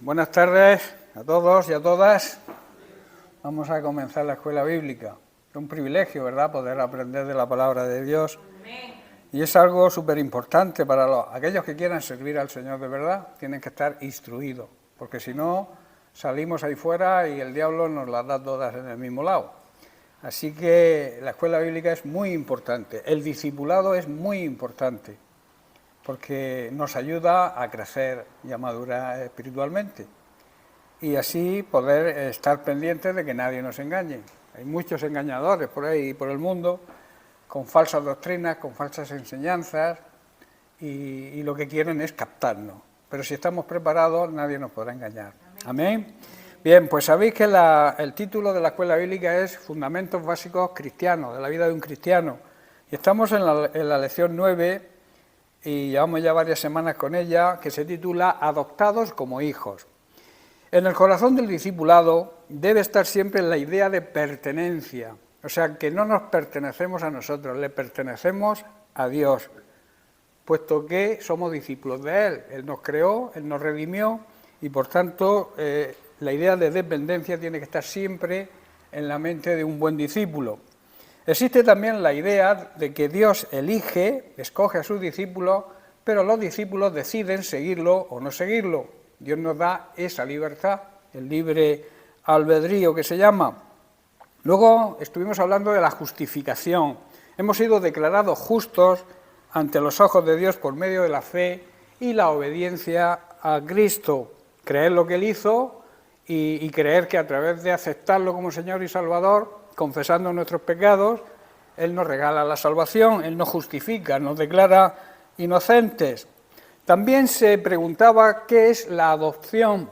Buenas tardes a todos y a todas. Vamos a comenzar la escuela bíblica. Es un privilegio, ¿verdad?, poder aprender de la palabra de Dios. Y es algo súper importante para aquellos que quieran servir al Señor de verdad. Tienen que estar instruidos, porque si no, salimos ahí fuera y el diablo nos las da todas en el mismo lado. Así que la escuela bíblica es muy importante. El discipulado es muy importante, porque nos ayuda a crecer y a madurar espiritualmente. Y así poder estar pendientes de que nadie nos engañe. Hay muchos engañadores por ahí, por el mundo, con falsas doctrinas, con falsas enseñanzas, y lo que quieren es captarnos. Pero si estamos preparados, nadie nos podrá engañar. Amén. Bien, pues sabéis que el título de la escuela bíblica es Fundamentos Básicos Cristianos, de la vida de un cristiano. Y estamos en la lección 9, y llevamos ya varias semanas con ella, que se titula Adoptados como hijos. En el corazón del discipulado debe estar siempre la idea de pertenencia, o sea, que no nos pertenecemos a nosotros, le pertenecemos a Dios, puesto que somos discípulos de Él. Él nos creó, Él nos redimió, y por tanto la idea de dependencia tiene que estar siempre en la mente de un buen discípulo. Existe también la idea de que Dios escoge a sus discípulos, pero los discípulos deciden seguirlo o no seguirlo. Dios nos da esa libertad, el libre albedrío que se llama. Luego estuvimos hablando de la justificación. Hemos sido declarados justos ante los ojos de Dios por medio de la fe y la obediencia a Cristo. Creer lo que Él hizo y creer que a través de aceptarlo como Señor y Salvador, confesando nuestros pecados, Él nos regala la salvación, Él nos justifica, nos declara inocentes. También se preguntaba qué es la adopción,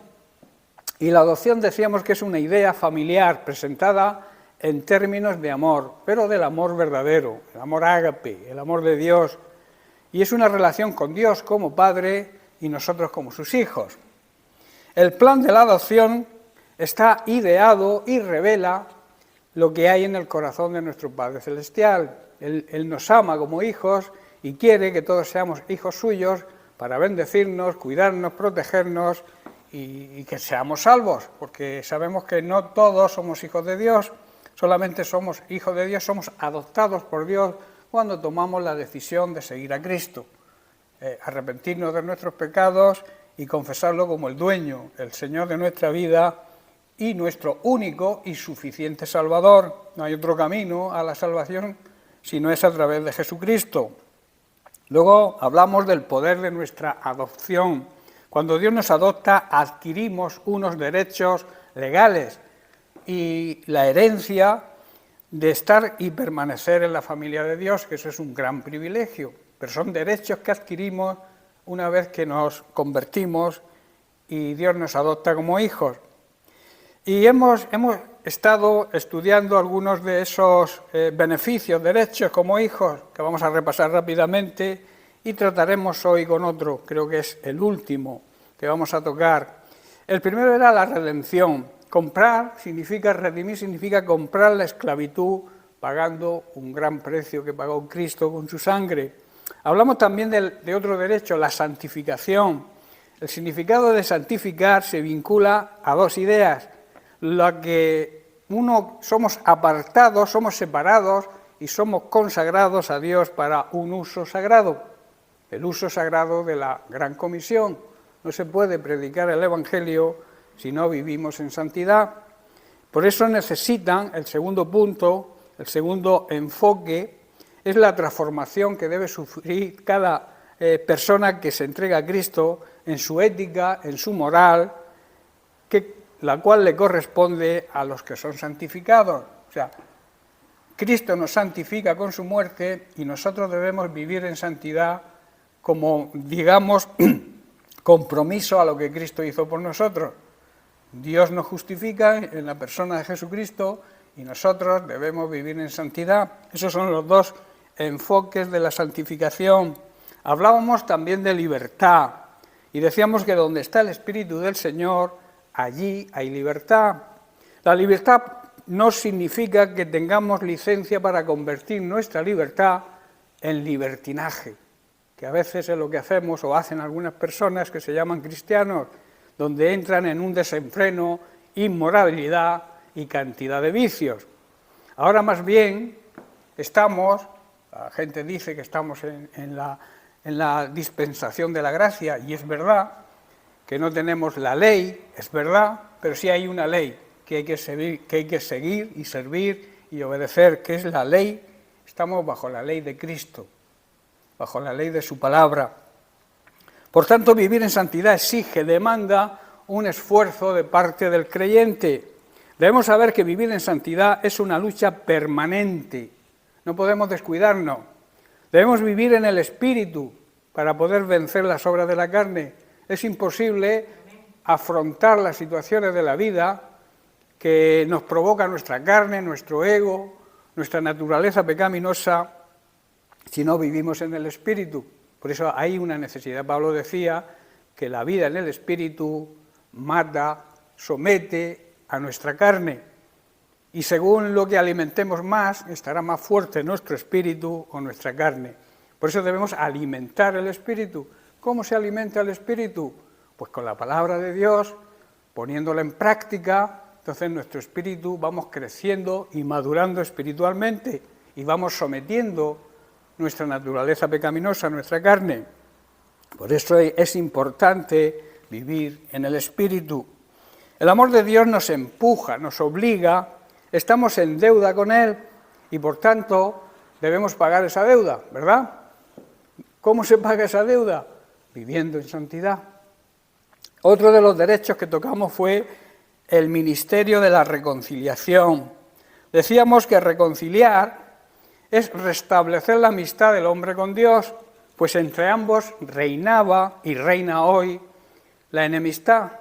y la adopción decíamos que es una idea familiar presentada en términos de amor, pero del amor verdadero, el amor ágape, el amor de Dios, y es una relación con Dios como Padre y nosotros como sus hijos. El plan de la adopción está ideado y revela lo que hay en el corazón de nuestro Padre Celestial. Él nos ama como hijos y quiere que todos seamos hijos suyos para bendecirnos, cuidarnos, protegernos y que seamos salvos, porque sabemos que no todos somos hijos de Dios, solamente somos hijos de Dios, somos adoptados por Dios cuando tomamos la decisión de seguir a Cristo, arrepentirnos de nuestros pecados y confesarlo como el dueño, el Señor de nuestra vida y nuestro único y suficiente Salvador. No hay otro camino a la salvación si no es a través de Jesucristo. Luego hablamos del poder de nuestra adopción. Cuando Dios nos adopta, adquirimos unos derechos legales y la herencia de estar y permanecer en la familia de Dios, que eso es un gran privilegio, pero son derechos que adquirimos una vez que nos convertimos y Dios nos adopta como hijos. Y hemos estado estudiando algunos de esos beneficios, derechos como hijos, que vamos a repasar rápidamente, y trataremos hoy con otro, creo que es el último que vamos a tocar. El primero era la redención. Comprar significa, redimir significa comprar la esclavitud pagando un gran precio que pagó Cristo con su sangre. Hablamos también de otro derecho, la santificación. El significado de santificar se vincula a dos ideas. La que somos apartados, somos separados y somos consagrados a Dios para un uso sagrado, el uso sagrado de la Gran Comisión. No se puede predicar el Evangelio si no vivimos en santidad. Por eso necesitan, el segundo punto, el segundo enfoque, es la transformación que debe sufrir cada persona que se entrega a Cristo en su ética, en su moral, la cual le corresponde a los que son santificados. O sea, Cristo nos santifica con su muerte y nosotros debemos vivir en santidad como, digamos, compromiso a lo que Cristo hizo por nosotros. Dios nos justifica en la persona de Jesucristo y nosotros debemos vivir en santidad. Esos son los dos enfoques de la santificación. Hablábamos también de libertad y decíamos que donde está el Espíritu del Señor, allí hay libertad. La libertad no significa que tengamos licencia para convertir nuestra libertad en libertinaje, que a veces es lo que hacemos o hacen algunas personas que se llaman cristianos. donde entran en un desenfreno, inmoralidad y cantidad de vicios. Ahora más bien la gente dice que estamos en la dispensación de la gracia, y es verdad que no tenemos la ley, es verdad, pero sí hay una ley que hay que seguir y servir y obedecer, que es la ley. Estamos bajo la ley de Cristo, bajo la ley de su palabra. Por tanto, vivir en santidad demanda un esfuerzo de parte del creyente. Debemos saber que vivir en santidad es una lucha permanente. No podemos descuidarnos. Debemos vivir en el Espíritu para poder vencer las obras de la carne. Es imposible afrontar las situaciones de la vida que nos provoca nuestra carne, nuestro ego, nuestra naturaleza pecaminosa, si no vivimos en el Espíritu. Por eso hay una necesidad. Pablo decía que la vida en el Espíritu mata, somete a nuestra carne. Y según lo que alimentemos más, estará más fuerte nuestro espíritu o nuestra carne. Por eso debemos alimentar el Espíritu. ¿Cómo se alimenta el Espíritu? Pues con la palabra de Dios, poniéndola en práctica. Entonces nuestro espíritu vamos creciendo y madurando espiritualmente y vamos sometiendo nuestra naturaleza pecaminosa, nuestra carne. Por eso es importante vivir en el Espíritu. El amor de Dios nos empuja, nos obliga, estamos en deuda con Él y por tanto debemos pagar esa deuda, ¿verdad? ¿Cómo se paga esa deuda? Viviendo en santidad. Otro de los derechos que tocamos fue el ministerio de la reconciliación. Decíamos que reconciliar es restablecer la amistad del hombre con Dios, pues entre ambos reinaba y reina hoy la enemistad,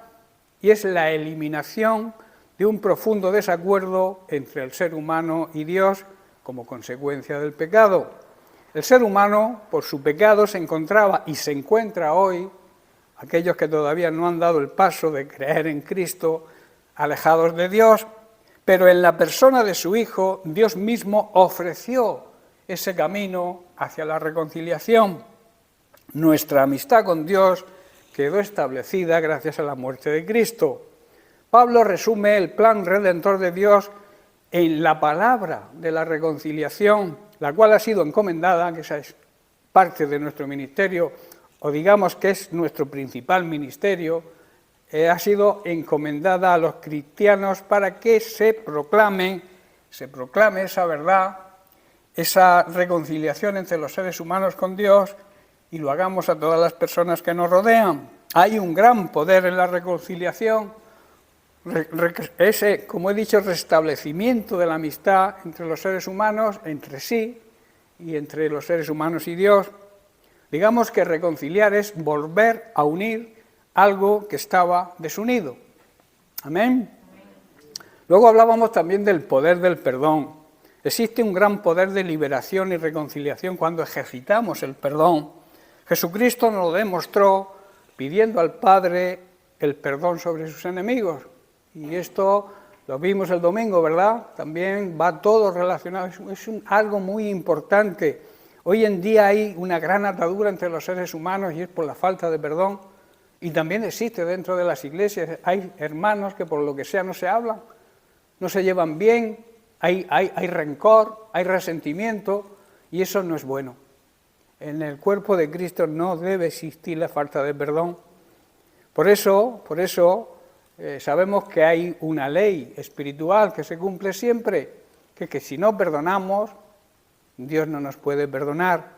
y es la eliminación de un profundo desacuerdo entre el ser humano y Dios como consecuencia del pecado. El ser humano, por su pecado, se encontraba y se encuentra hoy, aquellos que todavía no han dado el paso de creer en Cristo, alejados de Dios, pero en la persona de su Hijo, Dios mismo ofreció ese camino hacia la reconciliación. Nuestra amistad con Dios quedó establecida gracias a la muerte de Cristo. Pablo resume el plan redentor de Dios en la palabra de la reconciliación, la cual ha sido encomendada, que esa es parte de nuestro ministerio, o digamos que es nuestro principal ministerio, ha sido encomendada a los cristianos para que se proclame esa verdad, esa reconciliación entre los seres humanos con Dios, y lo hagamos a todas las personas que nos rodean. Hay un gran poder en la reconciliación, ese, como he dicho, restablecimiento de la amistad entre los seres humanos, entre sí y entre los seres humanos y Dios. Digamos que reconciliar es volver a unir algo que estaba desunido. Amén. Luego hablábamos también del poder del perdón. Existe un gran poder de liberación y reconciliación cuando ejercitamos el perdón. Jesucristo nos lo demostró pidiendo al Padre el perdón sobre sus enemigos. Y esto lo vimos el domingo, ¿verdad? También va todo relacionado, es algo muy importante. Hoy en día hay una gran atadura entre los seres humanos y es por la falta de perdón. Y también existe dentro de las iglesias, hay hermanos que por lo que sea no se hablan, no se llevan bien, hay rencor, hay resentimiento, y eso no es bueno. En el cuerpo de Cristo no debe existir la falta de perdón. Por eso sabemos que hay una ley espiritual que se cumple siempre, que si no perdonamos, Dios no nos puede perdonar.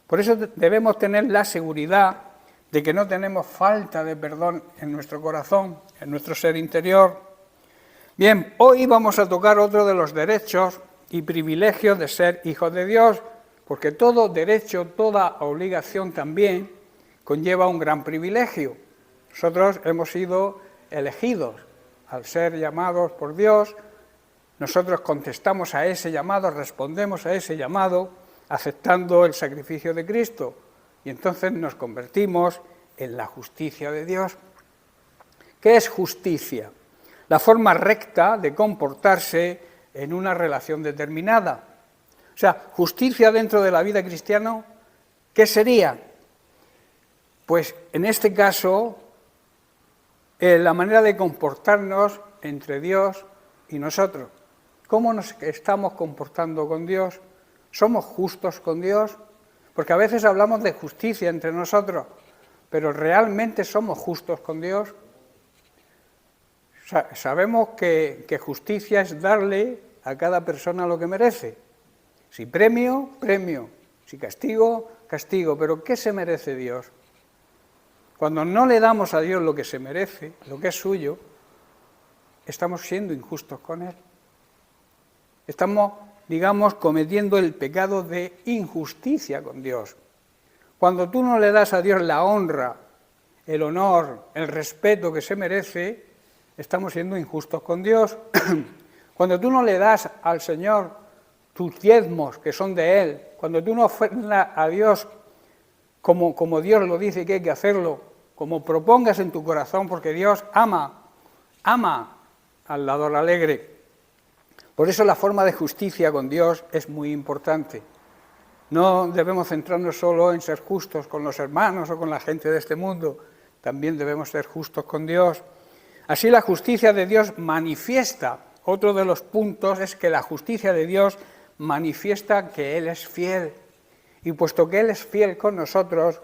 Por eso debemos tener la seguridad de que no tenemos falta de perdón en nuestro corazón, en nuestro ser interior. Bien, hoy vamos a tocar otro de los derechos y privilegios de ser hijos de Dios, porque todo derecho, toda obligación también conlleva un gran privilegio. Nosotros hemos sido elegidos al ser llamados por Dios, nosotros contestamos a ese llamado, respondemos a ese llamado, aceptando el sacrificio de Cristo, y entonces nos convertimos en la justicia de Dios. ¿Qué es justicia? La forma recta de comportarse en una relación determinada. O sea, justicia dentro de la vida cristiana, ¿qué sería? Pues en este caso, la manera de comportarnos entre Dios y nosotros. ¿Cómo nos estamos comportando con Dios? ¿Somos justos con Dios? Porque a veces hablamos de justicia entre nosotros, pero ¿realmente somos justos con Dios? Sabemos que justicia es darle a cada persona lo que merece. Si premio, premio. Si castigo, castigo. Pero ¿qué se merece Dios? Cuando no le damos a Dios lo que se merece, lo que es suyo, estamos siendo injustos con Él. Estamos, digamos, cometiendo el pecado de injusticia con Dios. Cuando tú no le das a Dios la honra, el honor, el respeto que se merece, estamos siendo injustos con Dios. Cuando tú no le das al Señor tus diezmos, que son de Él, cuando tú no ofrendas a Dios como Dios lo dice que hay que hacerlo, como propongas en tu corazón, porque Dios ama al dador alegre. Por eso la forma de justicia con Dios es muy importante. No debemos centrarnos solo en ser justos con los hermanos o con la gente de este mundo, también debemos ser justos con Dios. Así la justicia de Dios manifiesta, otro de los puntos es que la justicia de Dios manifiesta que Él es fiel. Y puesto que Él es fiel con nosotros,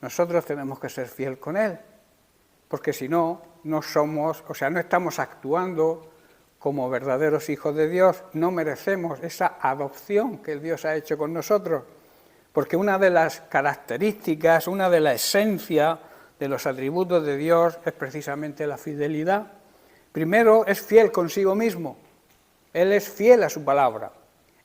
nosotros tenemos que ser fiel con Él. Porque si no, no estamos actuando como verdaderos hijos de Dios, no merecemos esa adopción que Dios ha hecho con nosotros. Porque una de las características, una de la esencia de los atributos de Dios es precisamente la fidelidad. Primero, es fiel consigo mismo. Él es fiel a su palabra.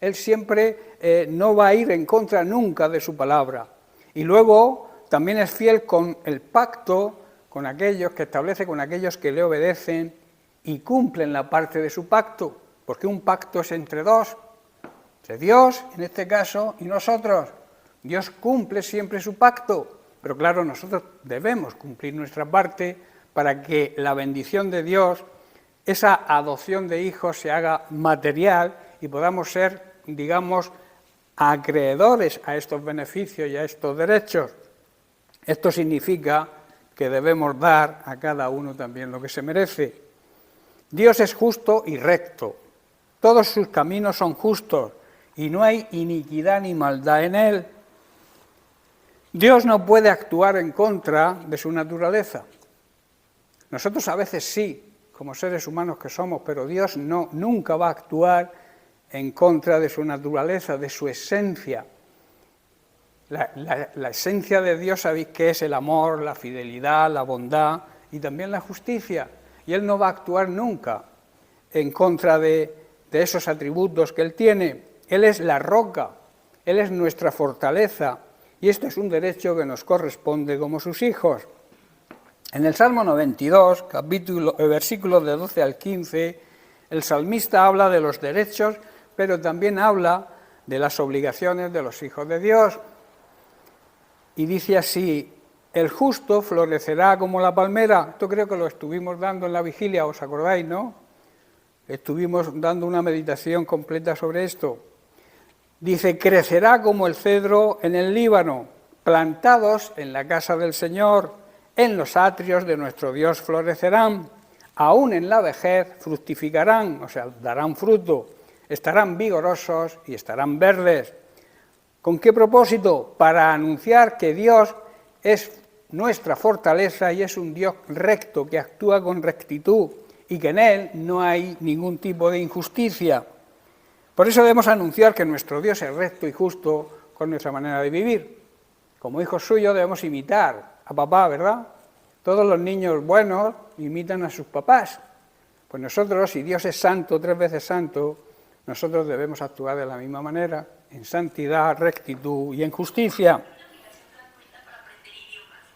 Él siempre no va a ir en contra nunca de su palabra. Y luego también es fiel con el pacto, con aquellos que establece, con aquellos que le obedecen y cumplen la parte de su pacto, porque un pacto es entre dos, entre Dios, en este caso, y nosotros. Dios cumple siempre su pacto, pero claro, nosotros debemos cumplir nuestra parte para que la bendición de Dios, esa adopción de hijos se haga material y podamos ser, digamos, acreedores a estos beneficios y a estos derechos. Esto significa que debemos dar a cada uno también lo que se merece. Dios es justo y recto, todos sus caminos son justos y no hay iniquidad ni maldad en Él. Dios no puede actuar en contra de su naturaleza. Nosotros a veces sí, como seres humanos que somos, pero Dios nunca va a actuar en contra de su naturaleza, de su esencia. La esencia de Dios, sabéis que es el amor, la fidelidad, la bondad y también la justicia. Y Él no va a actuar nunca en contra de esos atributos que Él tiene. Él es la roca, Él es nuestra fortaleza, y esto es un derecho que nos corresponde como sus hijos. En el Salmo 92, versículos de 12 al 15, el salmista habla de los derechos, pero también habla de las obligaciones de los hijos de Dios. Y dice así: el justo florecerá como la palmera. Esto creo que lo estuvimos dando en la vigilia, ¿os acordáis, no? Estuvimos dando una meditación completa sobre esto. Dice, crecerá como el cedro en el Líbano, plantados en la casa del Señor, en los atrios de nuestro Dios florecerán, aún en la vejez fructificarán, o sea, darán fruto, estarán vigorosos y estarán verdes. ¿Con qué propósito? Para anunciar que Dios es nuestra fortaleza y es un Dios recto que actúa con rectitud y que en Él no hay ningún tipo de injusticia. Por eso debemos anunciar que nuestro Dios es recto y justo con nuestra manera de vivir. Como hijos suyos debemos imitar a papá, ¿verdad? Todos los niños buenos imitan a sus papás. Pues nosotros, si Dios es santo, 3 veces santo, nosotros debemos actuar de la misma manera, en santidad, rectitud y en justicia.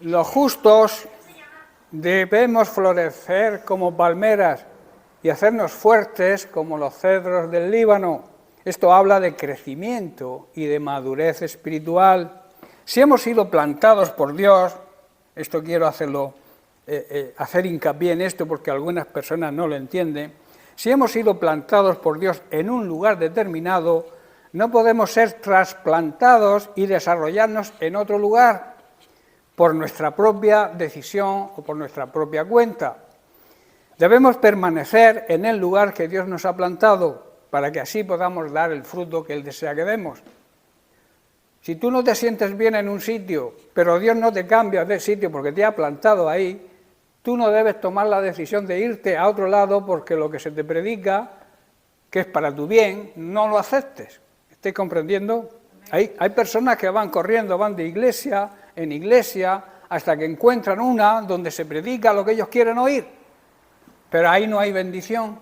Los justos debemos florecer como palmeras y hacernos fuertes como los cedros del Líbano. Esto habla de crecimiento y de madurez espiritual. Si hemos sido plantados por Dios, esto quiero hacer hincapié en esto porque algunas personas no lo entienden, si hemos sido plantados por Dios en un lugar determinado, no podemos ser trasplantados y desarrollarnos en otro lugar por nuestra propia decisión o por nuestra propia cuenta. Debemos permanecer en el lugar que Dios nos ha plantado, para que así podamos dar el fruto que Él desea que demos. Si tú no te sientes bien en un sitio, pero Dios no te cambia de sitio porque te ha plantado ahí, tú no debes tomar la decisión de irte a otro lado porque lo que se te predica, que es para tu bien, no lo aceptes. ¿Estáis comprendiendo? Hay personas que van corriendo, van de iglesia en iglesia, hasta que encuentran una donde se predica lo que ellos quieren oír. Pero ahí no hay bendición.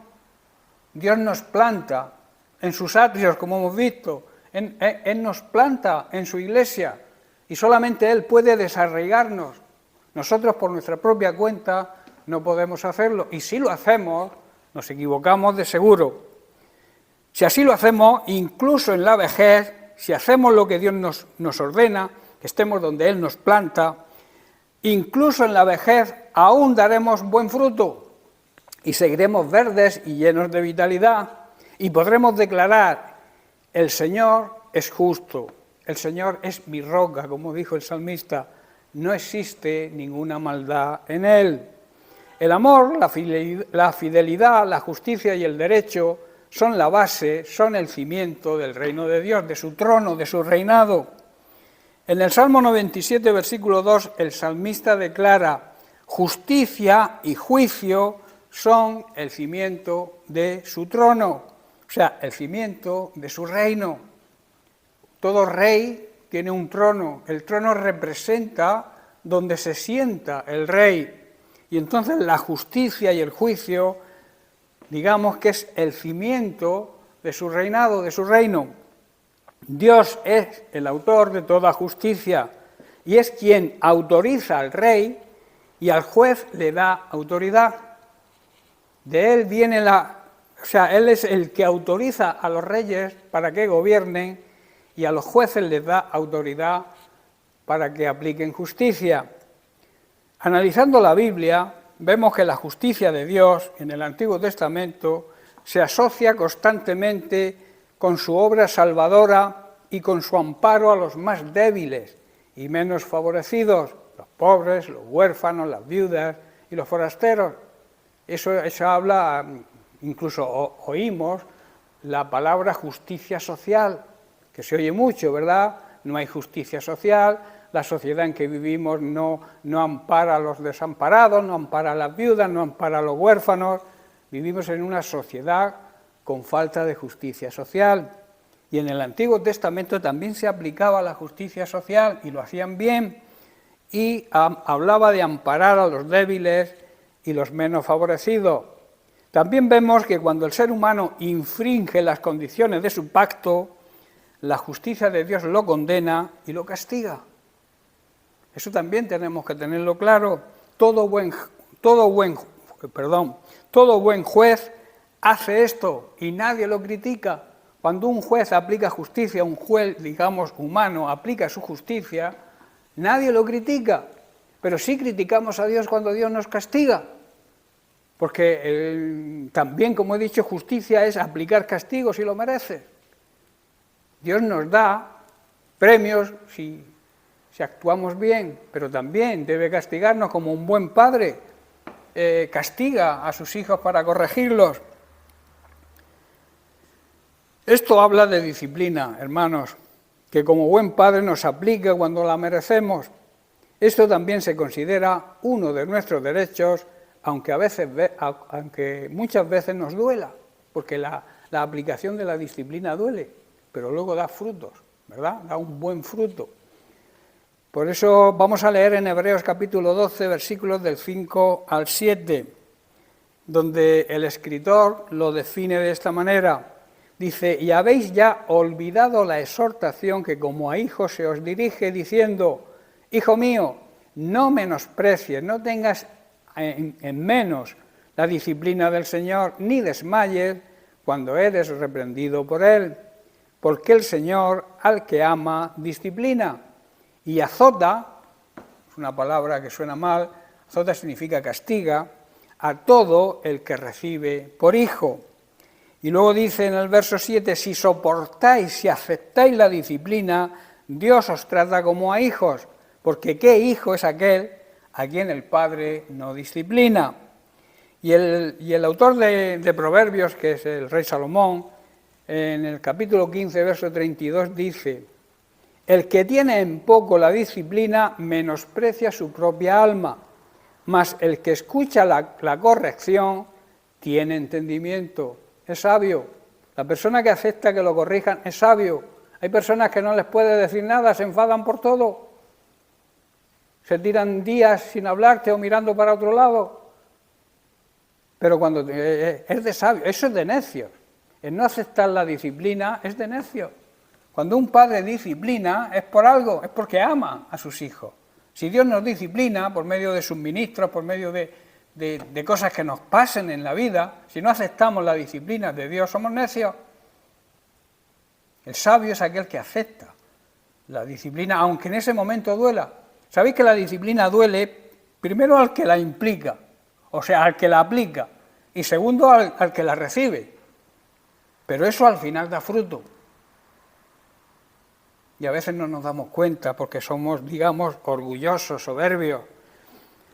Dios nos planta en sus atrios, como hemos visto. Él nos planta en su iglesia y solamente Él puede desarraigarnos. Nosotros por nuestra propia cuenta no podemos hacerlo, y si lo hacemos, nos equivocamos de seguro. Si así lo hacemos, incluso en la vejez, si hacemos lo que Dios nos ordena, que estemos donde Él nos planta, incluso en la vejez aún daremos buen fruto y seguiremos verdes y llenos de vitalidad y podremos declarar: el Señor es justo, el Señor es mi roca, como dijo el salmista, no existe ninguna maldad en Él. El amor, la fidelidad, la justicia y el derecho son la base, son el cimiento del reino de Dios, de su trono, de su reinado. En el Salmo 97, versículo 2, el salmista declara: justicia y juicio son el cimiento de su trono, o sea, el cimiento de su reino. Todo rey tiene un trono, el trono representa donde se sienta el rey, y entonces la justicia y el juicio, digamos que es el cimiento de su reinado, de su reino. Dios es el autor de toda justicia y es quien autoriza al rey y al juez le da autoridad. De Él viene Él es el que autoriza a los reyes para que gobiernen y a los jueces les da autoridad para que apliquen justicia. Analizando la Biblia, vemos que la justicia de Dios en el Antiguo Testamento se asocia constantemente con su obra salvadora y con su amparo a los más débiles y menos favorecidos, los pobres, los huérfanos, las viudas y los forasteros. Eso habla, incluso oímos la palabra justicia social, que se oye mucho, ¿verdad? No hay justicia social, la sociedad en que vivimos no ampara a los desamparados, no ampara a las viudas, no ampara a los huérfanos. Vivimos en una sociedad con falta de justicia social. Y en el Antiguo Testamento también se aplicaba la justicia social y lo hacían bien, y hablaba de amparar a los débiles y los menos favorecidos. También vemos que cuando el ser humano infringe las condiciones de su pacto, la justicia de Dios lo condena y lo castiga. Eso también tenemos que tenerlo claro. Todo buen juez hace esto y nadie lo critica. Cuando un juez aplica justicia, un juez, digamos, humano, aplica su justicia, nadie lo critica. Pero sí criticamos a Dios cuando Dios nos castiga. Porque también, como he dicho, justicia es aplicar castigo si lo merece. Dios nos da premios si actuamos bien, pero también debe castigarnos como un buen padre castiga a sus hijos para corregirlos. Esto habla de disciplina, hermanos, que como buen padre nos aplica cuando la merecemos. Esto también se considera uno de nuestros derechos, aunque muchas veces nos duela, porque la aplicación de la disciplina duele, pero luego da frutos, ¿verdad? Da un buen fruto. Por eso vamos a leer en Hebreos capítulo 12, versículos del 5 al 7, donde el escritor lo define de esta manera. Dice: y habéis ya olvidado la exhortación que como a hijos se os dirige, diciendo: hijo mío, no menosprecies, no tengas en menos la disciplina del Señor, ni desmayes cuando eres reprendido por Él, porque el Señor al que ama disciplina y azota, es una palabra que suena mal, azota significa castiga, a todo el que recibe por hijo. Y luego dice en el verso 7, si soportáis, si aceptáis la disciplina, Dios os trata como a hijos, porque ¿qué hijo es aquel a quien el Padre no disciplina? Y el autor de Proverbios, que es el rey Salomón, en el capítulo 15, verso 32, dice: el que tiene en poco la disciplina menosprecia su propia alma, mas el que escucha la corrección tiene entendimiento, es sabio. La persona que acepta que lo corrijan es sabio. Hay personas que no les puede decir nada, se enfadan por todo, se tiran días sin hablarte o mirando para otro lado. Pero cuando es de sabio, eso es de necios. El no aceptar la disciplina es de necios. Cuando un padre disciplina es por algo, es porque ama a sus hijos. Si Dios nos disciplina por medio de sus ministros, por medio de cosas que nos pasen en la vida, si no aceptamos la disciplina de Dios, somos necios. El sabio es aquel que acepta la disciplina, aunque en ese momento duela. ¿Sabéis que la disciplina duele primero al que la implica, o sea, al que la aplica, y segundo al que la recibe? Pero eso al final da fruto. Y a veces no nos damos cuenta porque somos, digamos, orgullosos, soberbios.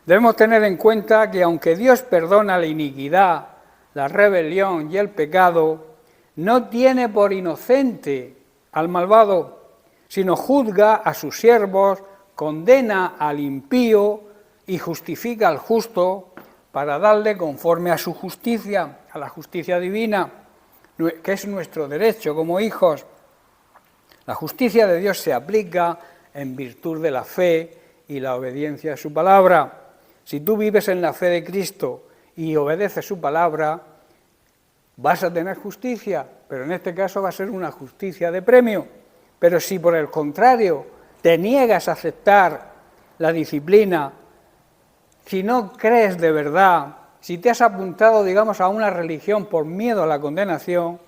Debemos tener en cuenta que aunque Dios perdona la iniquidad, la rebelión y el pecado, no tiene por inocente al malvado, sino juzga a sus siervos, condena al impío y justifica al justo para darle conforme a su justicia, a la justicia divina, que es nuestro derecho como hijos. La justicia de Dios se aplica en virtud de la fe y la obediencia a su palabra. Si tú vives en la fe de Cristo y obedeces su palabra, vas a tener justicia, pero en este caso va a ser una justicia de premio. Pero si por el contrario te niegas a aceptar la disciplina, si no crees de verdad, si te has apuntado, digamos, a una religión por miedo a la condenación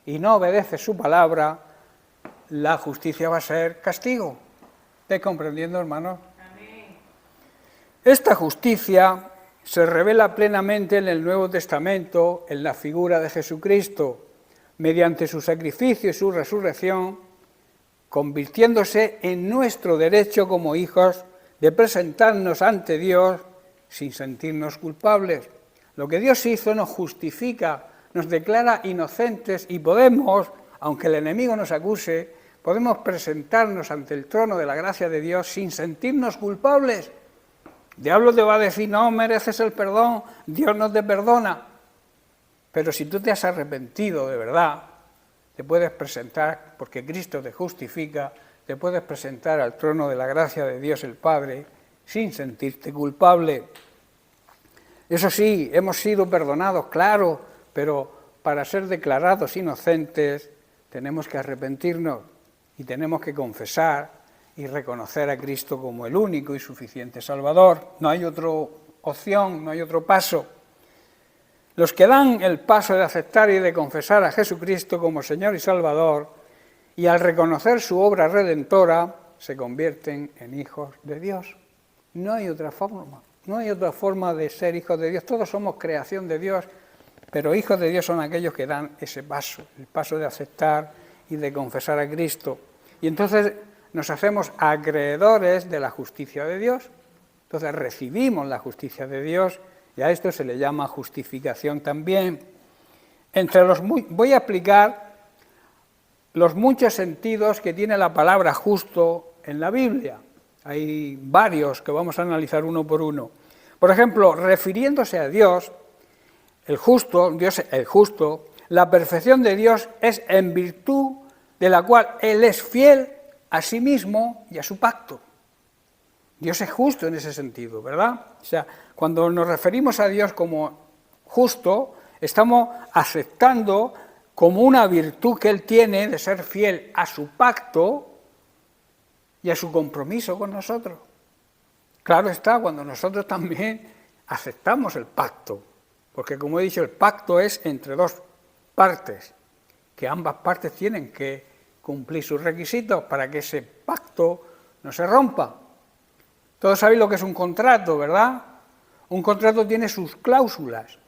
y no obedeces su palabra, la justicia va a ser castigo. ¿Estáis comprendiendo, hermanos? Amén. Esta justicia se revela plenamente en el Nuevo Testamento, en la figura de Jesucristo, mediante su sacrificio y su resurrección, convirtiéndose en nuestro derecho como hijos de presentarnos ante Dios sin sentirnos culpables. Lo que Dios hizo nos justifica, nos declara inocentes y podemos, aunque el enemigo nos acuse, podemos presentarnos ante el trono de la gracia de Dios sin sentirnos culpables. El diablo te va a decir: no mereces el perdón, Dios no te perdona. Pero si tú te has arrepentido de verdad, te puedes presentar, porque Cristo te justifica, te puedes presentar al trono de la gracia de Dios el Padre sin sentirte culpable. Eso sí, hemos sido perdonados, claro, pero para ser declarados inocentes tenemos que arrepentirnos y tenemos que confesar y reconocer a Cristo como el único y suficiente Salvador. No hay otra opción, no hay otro paso. Los que dan el paso de aceptar y de confesar a Jesucristo como Señor y Salvador, y al reconocer su obra redentora, se convierten en hijos de Dios. No hay otra forma, no hay otra forma de ser hijos de Dios. Todos somos creación de Dios, pero hijos de Dios son aquellos que dan ese paso, el paso de aceptar y de confesar a Cristo. Y entonces nos hacemos acreedores de la justicia de Dios. Entonces recibimos la justicia de Dios y a esto se le llama justificación también. Voy a explicar los muchos sentidos que tiene la palabra justo en la Biblia. Hay varios que vamos a analizar uno por uno. Por ejemplo, refiriéndose a Dios, el justo, la perfección de Dios es en virtud de la cual Él es fiel a sí mismo y a su pacto. Dios es justo en ese sentido, ¿verdad? O sea, cuando nos referimos a Dios como justo, estamos aceptando como una virtud que Él tiene de ser fiel a su pacto y a su compromiso con nosotros. Claro está, cuando nosotros también aceptamos el pacto, porque como he dicho, el pacto es entre dos partes, que ambas partes tienen que cumplir sus requisitos para que ese pacto no se rompa. Todos sabéis lo que es un contrato, ¿verdad? Un contrato tiene sus cláusulas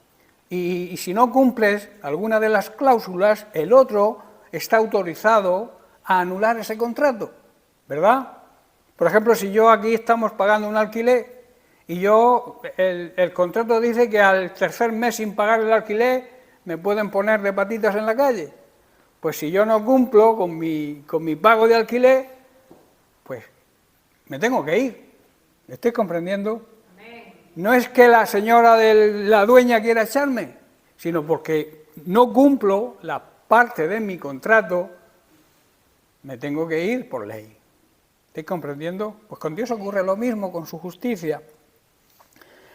y si no cumples alguna de las cláusulas, el otro está autorizado a anular ese contrato, ¿verdad? Por ejemplo, si yo aquí estamos pagando un alquiler y yo, el contrato dice que al tercer mes sin pagar el alquiler me pueden poner de patitas en la calle. Pues si yo no cumplo con mi pago de alquiler, pues me tengo que ir. ¿Me estoy comprendiendo? No es que la señora de la dueña quiera echarme, sino porque no cumplo la parte de mi contrato, me tengo que ir por ley. ¿Estáis comprendiendo? Pues con Dios ocurre lo mismo, con su justicia.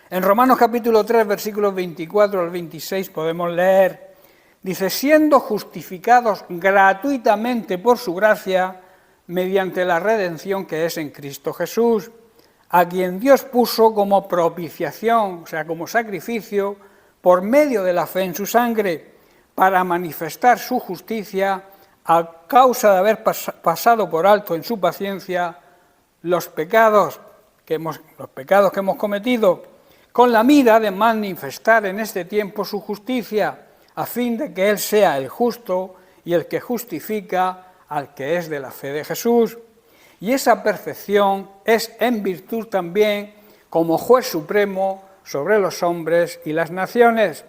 En Romanos capítulo 3, versículos 24 al 26 podemos leer, dice, siendo justificados gratuitamente por su gracia, mediante la redención que es en Cristo Jesús, a quien Dios puso como propiciación, o sea, como sacrificio, por medio de la fe en su sangre, para manifestar su justicia a causa de haber pasado por alto en su paciencia los pecados que hemos cometido, con la mira de manifestar en este tiempo su justicia, a fin de que Él sea el justo y el que justifica al que es de la fe de Jesús. Y esa perfección es en virtud también como juez supremo sobre los hombres y las naciones.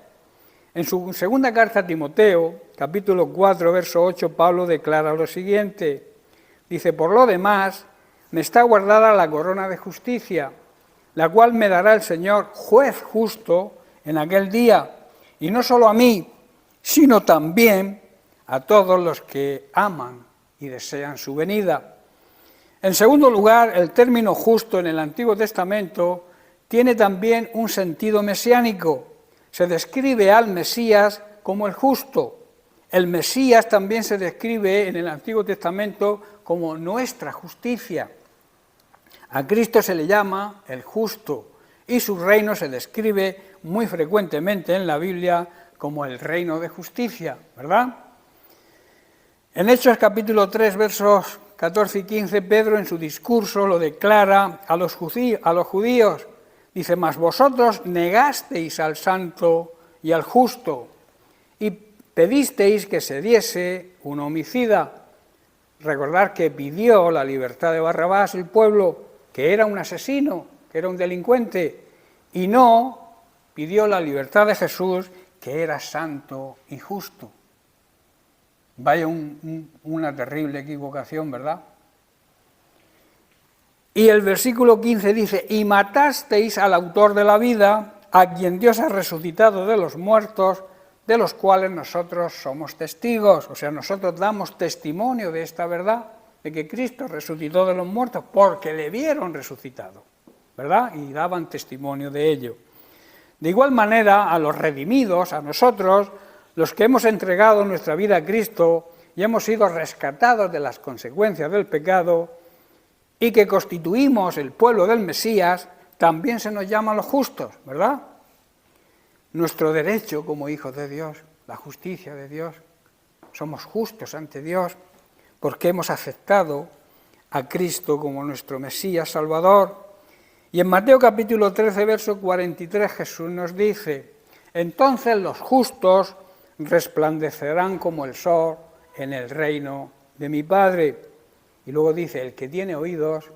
En su segunda carta a Timoteo, capítulo 4, verso 8, Pablo declara lo siguiente, dice, por lo demás, me está guardada la corona de justicia, la cual me dará el Señor, juez justo, en aquel día, y no solo a mí, sino también a todos los que aman y desean su venida. En segundo lugar, el término justo en el Antiguo Testamento tiene también un sentido mesiánico. Se describe al Mesías como el justo. El Mesías también se describe en el Antiguo Testamento como nuestra justicia. A Cristo se le llama el justo y su reino se describe muy frecuentemente en la Biblia como el reino de justicia, ¿verdad? En Hechos capítulo 3, versos 14 y 15, Pedro en su discurso lo declara a los judíos. Dice, mas vosotros negasteis al santo y al justo y pedisteis que se diese un homicida. Recordar que pidió la libertad de Barrabás el pueblo, que era un asesino, que era un delincuente, y no pidió la libertad de Jesús, que era santo y justo. Vaya una terrible equivocación, ¿verdad? Y el versículo 15 dice, y matasteis al autor de la vida, a quien Dios ha resucitado de los muertos, de los cuales nosotros somos testigos. O sea, nosotros damos testimonio de esta verdad, de que Cristo resucitó de los muertos, porque le vieron resucitado, ¿verdad? Y daban testimonio de ello. De igual manera, a los redimidos, a nosotros, los que hemos entregado nuestra vida a Cristo y hemos sido rescatados de las consecuencias del pecado y que constituimos el pueblo del Mesías, también se nos llama los justos, ¿verdad? Nuestro derecho como hijos de Dios, la justicia de Dios, somos justos ante Dios porque hemos aceptado a Cristo como nuestro Mesías Salvador. Y en Mateo capítulo 13, verso 43, Jesús nos dice, entonces los justos resplandecerán como el sol en el reino de mi Padre. Y luego dice, el que tiene oídos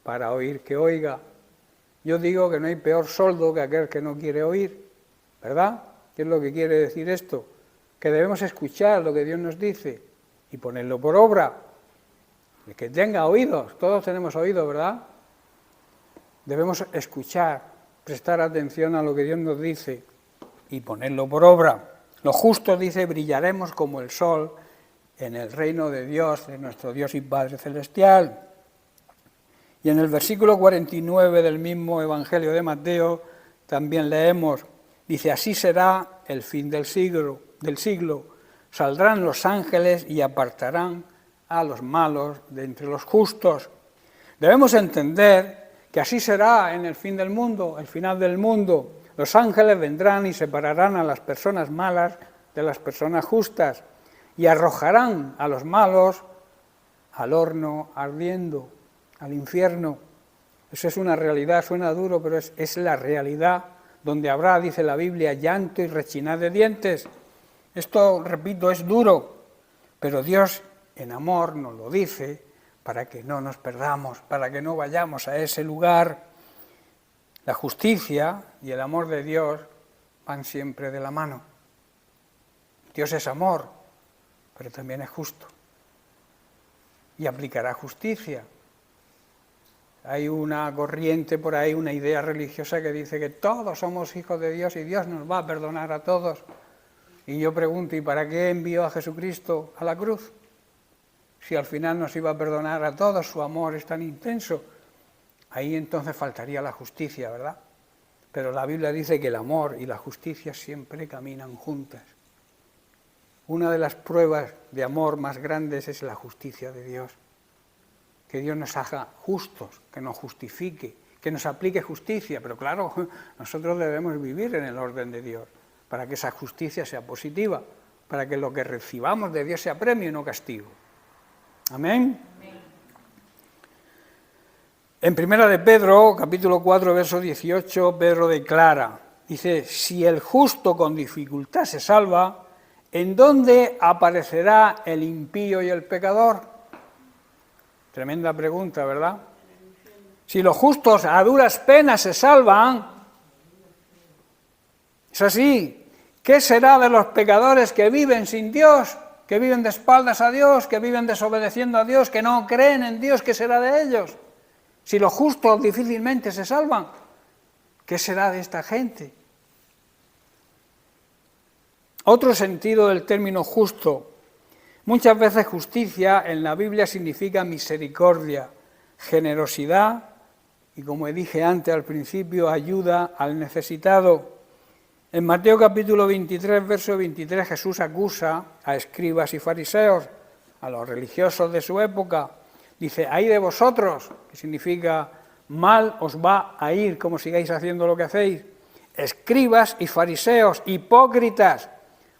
para oír, que oiga. Yo digo que no hay peor sordo que aquel que no quiere oír, ¿verdad? ¿Qué es lo que quiere decir esto? Que debemos escuchar lo que Dios nos dice y ponerlo por obra. El que tenga oídos, todos tenemos oídos, ¿verdad? Debemos escuchar, prestar atención a lo que Dios nos dice y ponerlo por obra. Los justos, dice, brillaremos como el sol en el reino de Dios, de nuestro Dios y Padre Celestial. Y en el versículo 49 del mismo Evangelio de Mateo también leemos, dice, así será el fin del siglo. Saldrán los ángeles y apartarán a los malos de entre los justos. Debemos entender que así será en el fin del mundo, el final del mundo. Los ángeles vendrán y separarán a las personas malas de las personas justas y arrojarán a los malos al horno ardiendo, al infierno. Eso es una realidad, suena duro, pero es la realidad, donde habrá, dice la Biblia, llanto y rechinar de dientes. Esto, repito, es duro, pero Dios en amor nos lo dice para que no nos perdamos, para que no vayamos a ese lugar. La justicia y el amor de Dios van siempre de la mano. Dios es amor, pero también es justo. Y aplicará justicia. Hay una corriente por ahí, una idea religiosa que dice que todos somos hijos de Dios y Dios nos va a perdonar a todos. Y yo pregunto, ¿y para qué envió a Jesucristo a la cruz? Si al final nos iba a perdonar a todos, su amor es tan intenso. Ahí entonces faltaría la justicia, ¿verdad? Pero la Biblia dice que el amor y la justicia siempre caminan juntas. Una de las pruebas de amor más grandes es la justicia de Dios. Que Dios nos haga justos, que nos justifique, que nos aplique justicia. Pero claro, nosotros debemos vivir en el orden de Dios, para que esa justicia sea positiva, para que lo que recibamos de Dios sea premio y no castigo. Amén. En Primera de Pedro, capítulo 4, verso 18, Pedro declara, dice, si el justo con dificultad se salva, ¿en dónde aparecerá el impío y el pecador? Tremenda pregunta, ¿verdad? Si los justos a duras penas se salvan, es así, ¿qué será de los pecadores que viven sin Dios, que viven de espaldas a Dios, que viven desobedeciendo a Dios, que no creen en Dios? ¿Qué será de ellos? Si los justos difícilmente se salvan, ¿qué será de esta gente? Otro sentido del término justo. Muchas veces justicia en la Biblia significa misericordia, generosidad y, como dije antes al principio, ayuda al necesitado. En Mateo capítulo 23, verso 23, Jesús acusa a escribas y fariseos, a los religiosos de su época. Dice, ay de vosotros, que significa mal os va a ir como sigáis haciendo lo que hacéis. Escribas y fariseos, hipócritas,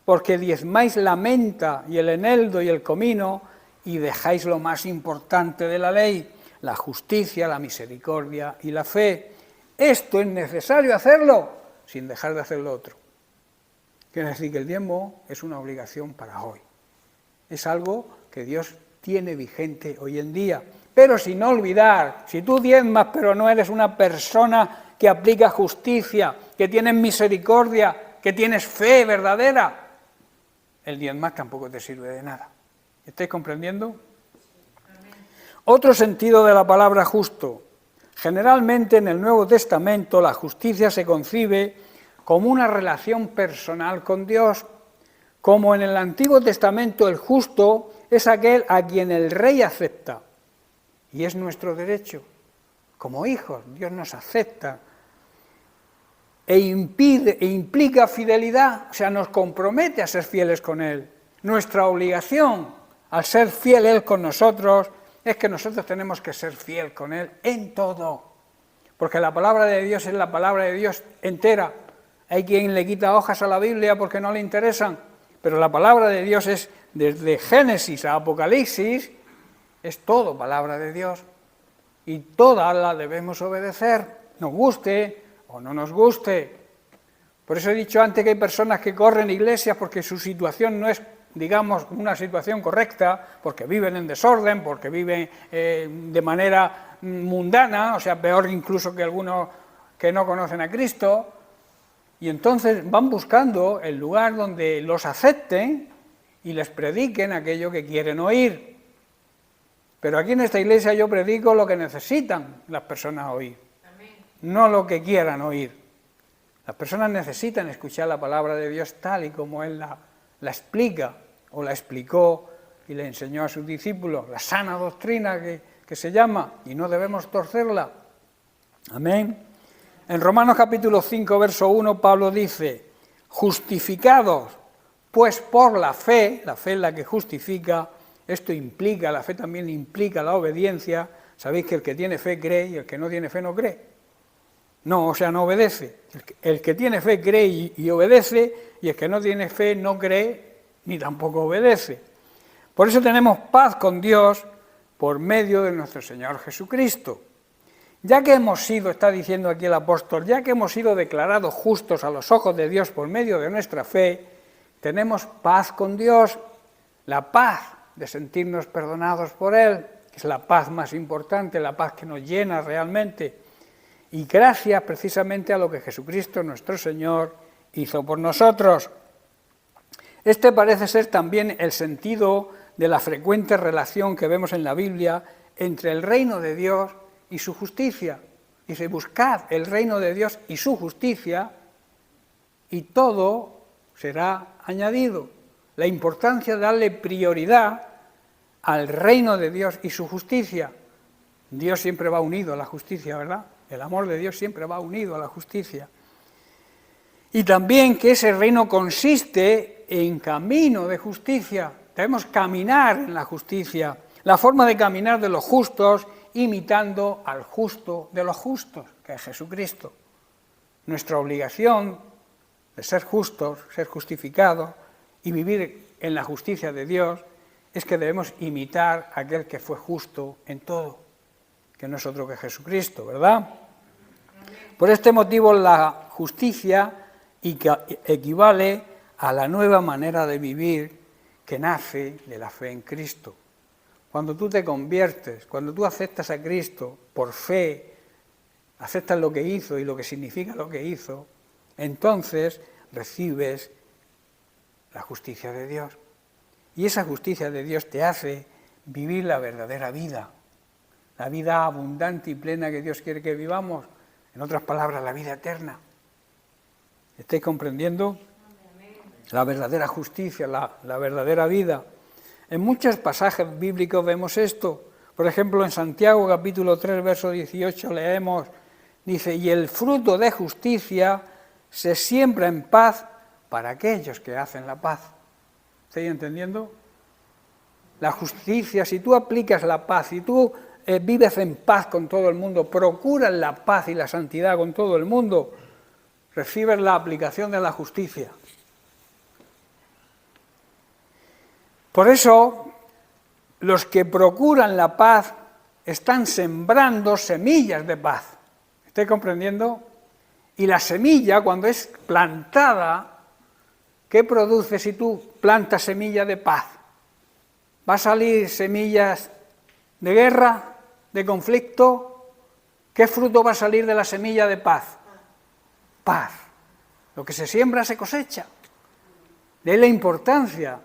porque diezmáis la menta y el eneldo y el comino y dejáis lo más importante de la ley, la justicia, la misericordia y la fe. Esto es necesario hacerlo sin dejar de hacer lo otro. Quiere decir que el diezmo es una obligación para hoy. Es algo que Dios tiene vigente hoy en día. Pero sin olvidar, si tú diezmas pero no eres una persona que aplica justicia, que tienes misericordia, que tienes fe verdadera, el diezmar tampoco te sirve de nada. ¿Estáis comprendiendo? Amén. Otro sentido de la palabra justo. Generalmente en el Nuevo Testamento la justicia se concibe como una relación personal con Dios. Como en el Antiguo Testamento el justo es aquel a quien el rey acepta. Y es nuestro derecho. Como hijos, Dios nos acepta. E implica fidelidad, o sea, nos compromete a ser fieles con Él. Nuestra obligación, al ser fiel Él con nosotros, es que nosotros tenemos que ser fiel con Él en todo. Porque la palabra de Dios es la palabra de Dios entera. Hay quien le quita hojas a la Biblia porque no le interesan, pero la palabra de Dios es, desde Génesis a Apocalipsis, es todo palabra de Dios. Y toda la debemos obedecer, nos guste o no nos guste. Por eso he dicho antes que hay personas que corren iglesias porque su situación no es, digamos, una situación correcta, porque viven en desorden, porque viven de manera mundana, o sea, peor incluso que algunos que no conocen a Cristo, y entonces van buscando el lugar donde los acepten y les prediquen aquello que quieren oír. Pero aquí en esta iglesia yo predico lo que necesitan las personas oír. No lo que quieran oír. Las personas necesitan escuchar la palabra de Dios tal y como Él la explica, o la explicó y le enseñó a sus discípulos, la sana doctrina que se llama, y no debemos torcerla. Amén. En Romanos capítulo 5, verso 1, Pablo dice, justificados pues por la fe es la que justifica, esto implica, la fe también implica la obediencia. Sabéis que el que tiene fe cree y el que no tiene fe no cree. No, o sea, no obedece. El que tiene fe cree y obedece, y el que no tiene fe no cree ni tampoco obedece. Por eso tenemos paz con Dios por medio de nuestro Señor Jesucristo. Ya que hemos sido, está diciendo aquí el apóstol, ya que hemos sido declarados justos a los ojos de Dios por medio de nuestra fe, tenemos paz con Dios, la paz de sentirnos perdonados por Él, que es la paz más importante, la paz que nos llena realmente. y gracias precisamente a lo que Jesucristo nuestro Señor hizo por nosotros. Este parece ser también el sentido de la frecuente relación que vemos en la Biblia entre el reino de Dios y su justicia. Dice, buscad el reino de Dios y su justicia y todo será añadido. La importancia de darle prioridad al reino de Dios y su justicia. Dios siempre va unido a la justicia, ¿verdad? El amor de Dios siempre va unido a la justicia. Y también que ese reino consiste en camino de justicia. Debemos caminar en la justicia. La forma de caminar de los justos, imitando al justo de los justos, que es Jesucristo. Nuestra obligación de ser justos, ser justificados y vivir en la justicia de Dios es que debemos imitar a aquel que fue justo en todo, que no es otro que Jesucristo, ¿verdad? Por este motivo la justicia equivale a la nueva manera de vivir que nace de la fe en Cristo. Cuando tú te conviertes, cuando tú aceptas a Cristo por fe, aceptas lo que hizo y lo que significa lo que hizo, entonces recibes la justicia de Dios. Y esa justicia de Dios te hace vivir la verdadera vida, la vida abundante y plena que Dios quiere que vivamos, en otras palabras, la vida eterna. ¿Estáis comprendiendo? La verdadera justicia, la verdadera vida. En muchos pasajes bíblicos vemos esto. Por ejemplo, en Santiago capítulo 3, verso 18 leemos, dice, y el fruto de justicia se siembra en paz para aquellos que hacen la paz. ¿Estáis entendiendo? La justicia, si tú aplicas la paz, si tú vives en paz con todo el mundo, procuras la paz y la santidad con todo el mundo, recibes la aplicación de la justicia. Por eso, los que procuran la paz están sembrando semillas de paz. ¿Estáis comprendiendo? Y la semilla, cuando es plantada, ¿qué produce si tú plantas semilla de paz? ¿Va a salir semillas de guerra, de conflicto? ¿Qué fruto va a salir de la semilla de paz? Paz. Lo que se siembra se cosecha. De ahí la importancia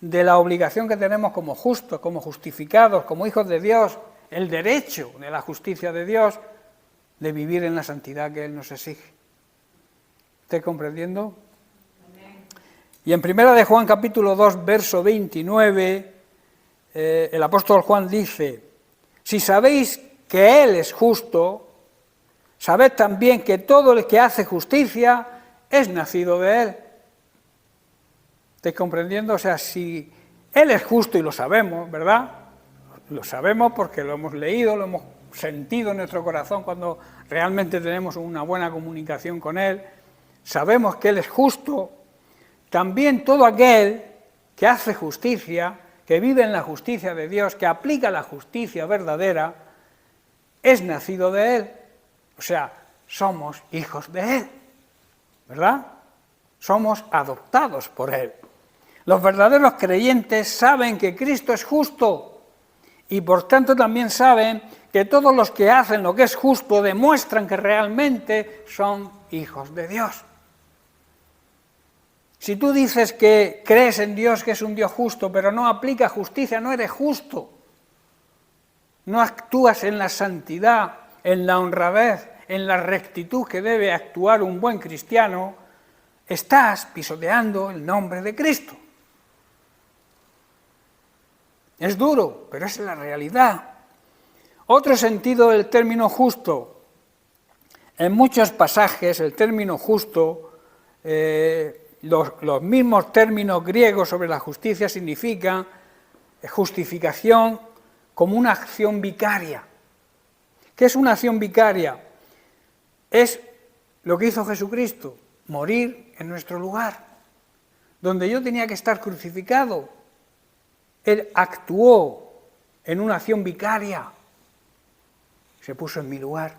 de la obligación que tenemos como justos, como justificados, como hijos de Dios, el derecho de la justicia de Dios, de vivir en la santidad que Él nos exige. ¿Estáis comprendiendo? Y en 1 de Juan capítulo 2, verso 29, el apóstol Juan dice, si sabéis que Él es justo, sabed también que todo el que hace justicia es nacido de Él. ¿Estáis comprendiendo? O sea, si Él es justo y lo sabemos, ¿verdad? Lo sabemos porque lo hemos leído, lo hemos sentido en nuestro corazón cuando realmente tenemos una buena comunicación con Él. Sabemos que Él es justo. También todo aquel que hace justicia, que vive en la justicia de Dios, que aplica la justicia verdadera, es nacido de Él. O sea, somos hijos de Él, ¿verdad? Somos adoptados por Él. Los verdaderos creyentes saben que Cristo es justo y por tanto también saben que todos los que hacen lo que es justo demuestran que realmente son hijos de Dios. Si tú dices que crees en Dios, que es un Dios justo, pero no aplicas justicia, no eres justo. No actúas en la santidad, en la honradez, en la rectitud que debe actuar un buen cristiano, estás pisoteando el nombre de Cristo. Es duro, pero es la realidad. Otro sentido del término justo. En muchos pasajes el término justo, los mismos términos griegos sobre la justicia significan justificación como una acción vicaria. ¿Qué es una acción vicaria? Es lo que hizo Jesucristo, morir en nuestro lugar. Donde yo tenía que estar crucificado, Él actuó en una acción vicaria, se puso en mi lugar.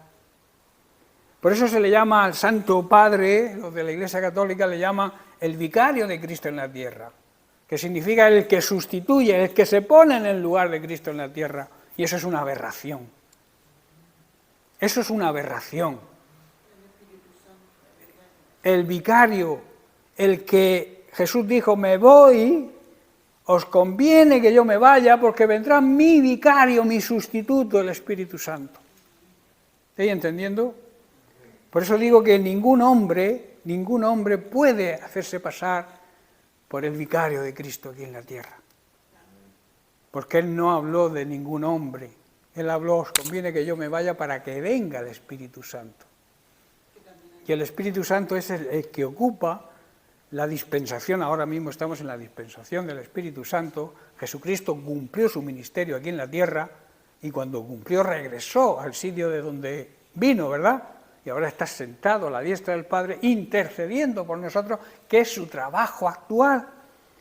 Por eso se le llama al Santo Padre, los de la Iglesia Católica le llaman el vicario de Cristo en la tierra, que significa el que sustituye, el que se pone en el lugar de Cristo en la tierra, y eso es una aberración. Eso es una aberración. El vicario, el que Jesús dijo, me voy, os conviene que yo me vaya porque vendrá mi vicario, mi sustituto, el Espíritu Santo. ¿Estáis entendiendo? Por eso digo que ningún hombre puede hacerse pasar por el vicario de Cristo aquí en la tierra. Porque Él no habló de ningún hombre. Él habló, os conviene que yo me vaya para que venga el Espíritu Santo. Y el Espíritu Santo es el que ocupa la dispensación. Ahora mismo estamos en la dispensación del Espíritu Santo. Jesucristo cumplió su ministerio aquí en la tierra y cuando cumplió regresó al sitio de donde vino, ¿verdad? Y ahora está sentado a la diestra del Padre intercediendo por nosotros, que es su trabajo actual.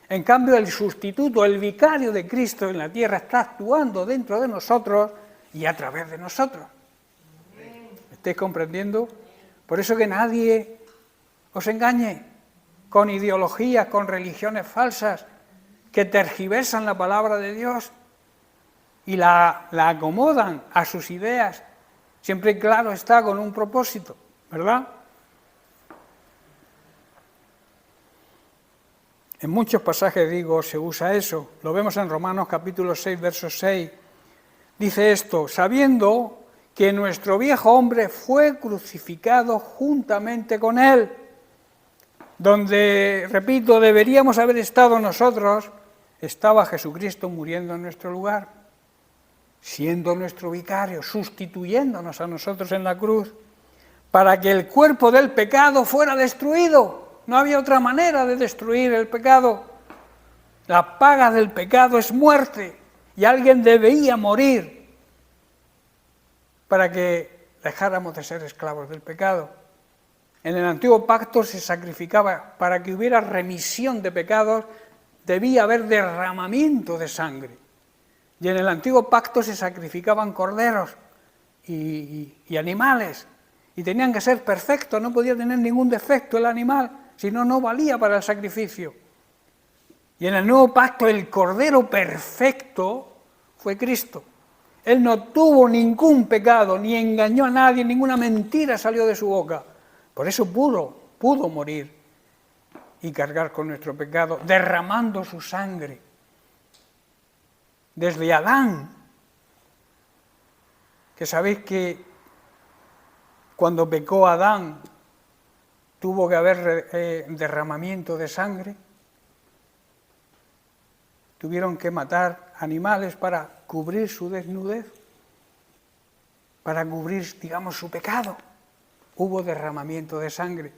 En cambio, el sustituto, el vicario de Cristo en la tierra está actuando dentro de nosotros y a través de nosotros. ¿Me estáis comprendiendo? Por eso que nadie os engañe con ideologías, con religiones falsas que tergiversan la palabra de Dios y la acomodan a sus ideas. Siempre, claro, está con un propósito, ¿verdad? En muchos pasajes, digo, se usa eso. Lo vemos en Romanos capítulo 6, verso 6. Dice esto, sabiendo que nuestro viejo hombre fue crucificado juntamente con él, donde, repito, deberíamos haber estado nosotros, estaba Jesucristo muriendo en nuestro lugar, siendo nuestro vicario, sustituyéndonos a nosotros en la cruz, para que el cuerpo del pecado fuera destruido. No había otra manera de destruir el pecado. La paga del pecado es muerte, y alguien debía morir para que dejáramos de ser esclavos del pecado. En el antiguo pacto se sacrificaba, para que hubiera remisión de pecados, debía haber derramamiento de sangre. Y en el antiguo pacto se sacrificaban corderos y animales, y tenían que ser perfectos, no podía tener ningún defecto el animal, si no, no valía para el sacrificio. Y en el nuevo pacto el cordero perfecto fue Cristo. Él no tuvo ningún pecado, ni engañó a nadie, ninguna mentira salió de su boca. Por eso pudo morir y cargar con nuestro pecado, derramando su sangre. Desde Adán, que sabéis que cuando pecó Adán tuvo que haber derramamiento de sangre, tuvieron que matar animales para cubrir su desnudez, para cubrir, digamos, su pecado. Hubo derramamiento de sangre.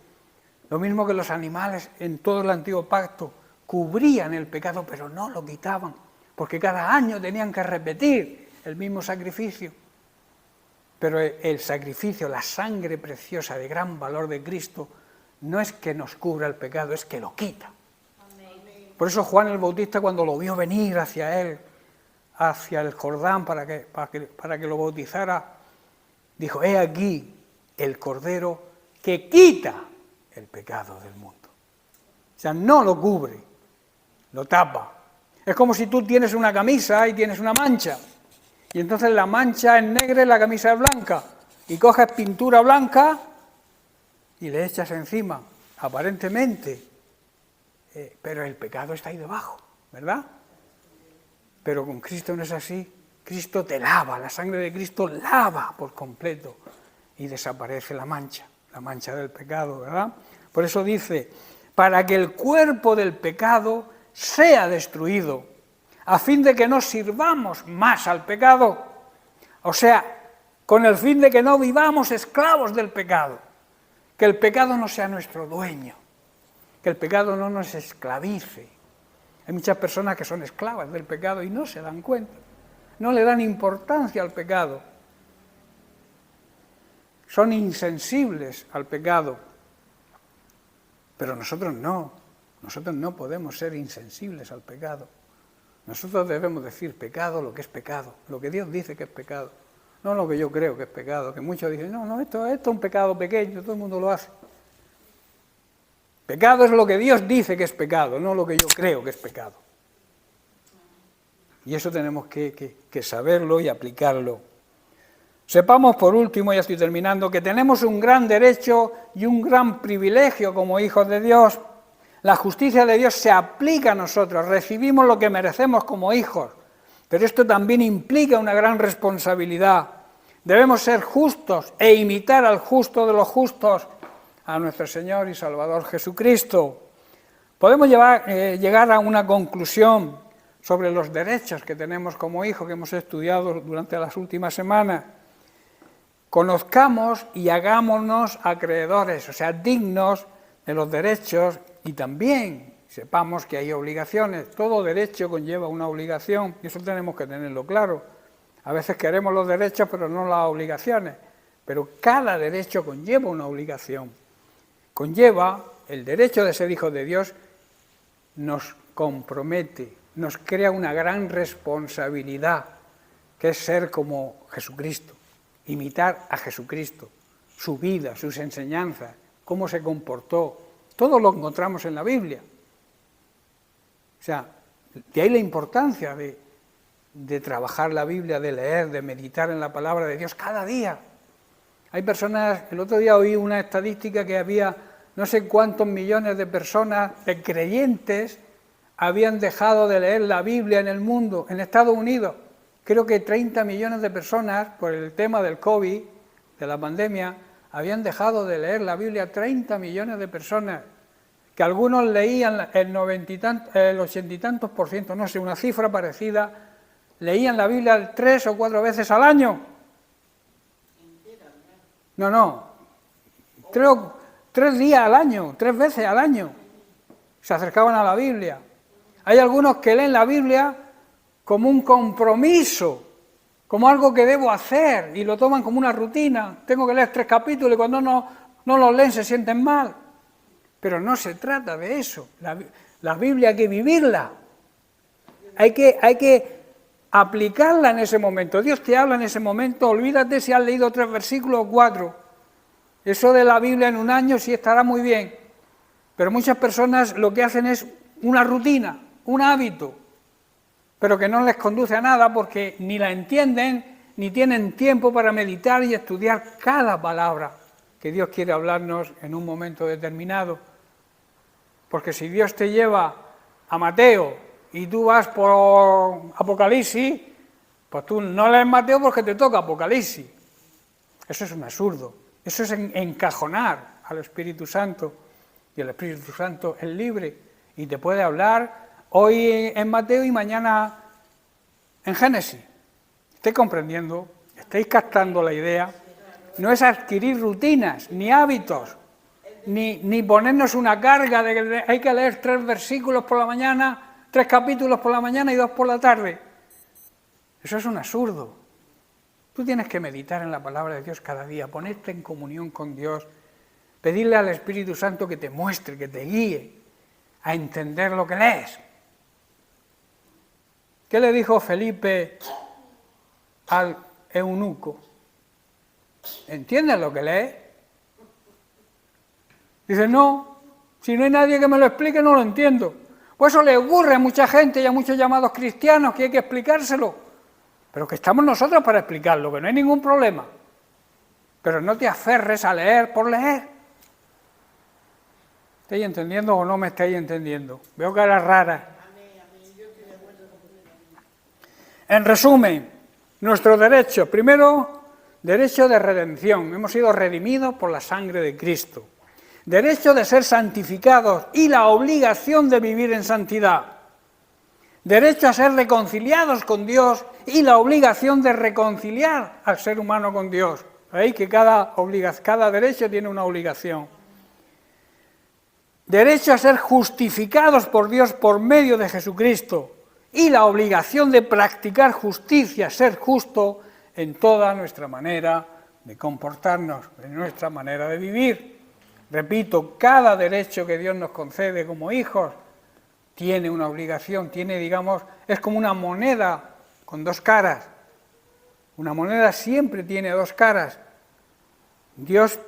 Lo mismo que los animales en todo el antiguo pacto cubrían el pecado, pero no lo quitaban, porque cada año tenían que repetir el mismo sacrificio. Pero el sacrificio, la sangre preciosa de gran valor de Cristo, no es que nos cubra el pecado, es que lo quita. Por eso Juan el Bautista, cuando lo vio venir hacia él, hacia el Jordán para que lo bautizara, dijo, he aquí el Cordero que quita el pecado del mundo. O sea, no lo cubre, lo tapa. Es como si tú tienes una camisa y tienes una mancha, y entonces la mancha es negra y la camisa es blanca, y coges pintura blanca y le echas encima, aparentemente, pero el pecado está ahí debajo, ¿verdad? Pero con Cristo no es así. Cristo te lava, la sangre de Cristo lava por completo y desaparece la mancha del pecado, ¿verdad? Por eso dice, para que el cuerpo del pecado sea destruido, a fin de que no sirvamos más al pecado, o sea, con el fin de que no vivamos esclavos del pecado, que el pecado no sea nuestro dueño, que el pecado no nos esclavice. Hay muchas personas que son esclavas del pecado y no se dan cuenta, no le dan importancia al pecado, son insensibles al pecado, pero nosotros no podemos ser insensibles al pecado. Nosotros debemos decir pecado lo que es pecado, lo que Dios dice que es pecado, no lo que yo creo que es pecado, que muchos dicen, no, esto es un pecado pequeño, todo el mundo lo hace. Pecado es lo que Dios dice que es pecado, no lo que yo creo que es pecado. Y eso tenemos que saberlo y aplicarlo. Sepamos, por último, ya estoy terminando, que tenemos un gran derecho y un gran privilegio como hijos de Dios. La justicia de Dios se aplica a nosotros, recibimos lo que merecemos como hijos, pero esto también implica una gran responsabilidad. Debemos ser justos e imitar al justo de los justos, a nuestro Señor y Salvador Jesucristo. Podemos llegar a una conclusión sobre los derechos que tenemos como hijos, que hemos estudiado durante las últimas semanas. Conozcamos y hagámonos acreedores, o sea, dignos de los derechos, y también sepamos que hay obligaciones. Todo derecho conlleva una obligación, y eso tenemos que tenerlo claro. A veces queremos los derechos, pero no las obligaciones. Pero cada derecho conlleva una obligación. Conlleva el derecho de ser hijos de Dios, nos compromete, nos crea una gran responsabilidad, que es ser como Jesucristo, imitar a Jesucristo, su vida, sus enseñanzas, cómo se comportó. Todo lo encontramos en la Biblia. O sea, de ahí la importancia de trabajar la Biblia, de leer, de meditar en la palabra de Dios cada día. Hay personas, el otro día oí una estadística que había no sé cuántos millones de personas, de creyentes, habían dejado de leer la Biblia en el mundo. En Estados Unidos, creo que 30 millones de personas, por el tema del COVID, de la pandemia, habían dejado de leer la Biblia, 30 millones de personas, que algunos leían el 80 y tantos por ciento, no sé, una cifra parecida, leían la Biblia 3 o 4 veces al año. No, 3 días al año, 3 veces al año, se acercaban a la Biblia. Hay algunos que leen la Biblia como un compromiso, como algo que debo hacer, y lo toman como una rutina. Tengo que leer 3 capítulos y cuando no los leen se sienten mal. Pero no se trata de eso. La Biblia hay que vivirla. Hay que aplicarla en ese momento. Dios te habla en ese momento. Olvídate si has leído 3 versículos o 4. Eso de la Biblia en un año sí estará muy bien. Pero muchas personas lo que hacen es una rutina, un hábito, pero que no les conduce a nada porque ni la entienden, ni tienen tiempo para meditar y estudiar cada palabra que Dios quiere hablarnos en un momento determinado. Porque si Dios te lleva a Mateo y tú vas por Apocalipsis, pues tú no lees Mateo porque te toca Apocalipsis. Eso es un absurdo. Eso es encajonar al Espíritu Santo. Y el Espíritu Santo es libre y te puede hablar hoy en Mateo y mañana en Génesis. ¿Estáis comprendiendo? ¿Estáis captando la idea? No es adquirir rutinas, ni hábitos, ni ponernos una carga de que hay que leer 3 versículos por la mañana, 3 capítulos por la mañana y 2 por la tarde. Eso es un absurdo. Tú tienes que meditar en la palabra de Dios cada día, ponerte en comunión con Dios, pedirle al Espíritu Santo que te muestre, que te guíe a entender lo que lees. ¿Qué le dijo Felipe al eunuco? ¿Entiendes lo que lees? Dice, no, si no hay nadie que me lo explique no lo entiendo. Pues eso le ocurre a mucha gente y a muchos llamados cristianos que hay que explicárselo. Pero que estamos nosotros para explicarlo, que no hay ningún problema. Pero no te aferres a leer por leer. ¿Estáis entendiendo o no me estáis entendiendo? Veo caras raras. En resumen, nuestro derecho, primero, derecho de redención. Hemos sido redimidos por la sangre de Cristo. Derecho de ser santificados y la obligación de vivir en santidad. Derecho a ser reconciliados con Dios y la obligación de reconciliar al ser humano con Dios. Veis que cada derecho tiene una obligación. Derecho a ser justificados por Dios por medio de Jesucristo y la obligación de practicar justicia, ser justo en toda nuestra manera de comportarnos, en nuestra manera de vivir. Repito, cada derecho que Dios nos concede como hijos tiene una obligación, es como una moneda con 2 caras. Una moneda siempre tiene 2 caras. Dios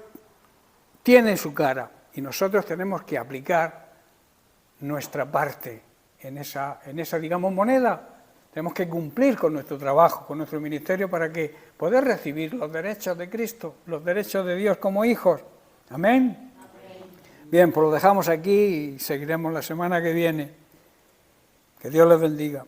tiene su cara y nosotros tenemos que aplicar nuestra parte en esa moneda Tenemos que cumplir con nuestro trabajo, con nuestro ministerio, para que poder recibir los derechos de Cristo, los derechos de Dios como hijos. Amén. Bien, pues lo dejamos aquí y seguiremos la semana que viene. Que Dios les bendiga.